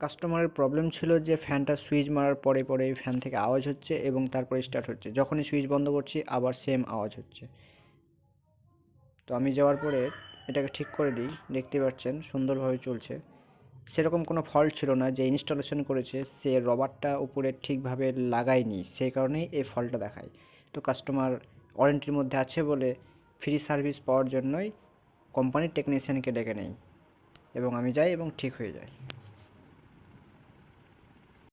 কাস্টমারের প্রবলেম ছিল যে ফ্যানটা সুইচ মারার পরে পরে ফ্যান থেকে আওয়াজ হচ্ছে এবং তারপরে স্টার্ট হচ্ছে, যখনই সুইচ বন্ধ করছি আবার সেম আওয়াজ হচ্ছে। তো আমি যাওয়ার পরে এটাকে ঠিক করে দিই, দেখতে পাচ্ছেন সুন্দরভাবে চলছে। সেরকম কোনো ফল্ট ছিল না, যে ইনস্টলেশন করেছে সে রবারটা উপরে ঠিকভাবে লাগায়নি, সেই কারণেই এই ফল্টটা দেখায়। তো কাস্টমার ওয়ারেন্টির মধ্যে আছে বলে ফ্রি সার্ভিস পাওয়ার জন্যই কোম্পানির টেকনিশিয়ানকে ডেকে নেই এবং আমি যাই এবং ঠিক হয়ে যায়।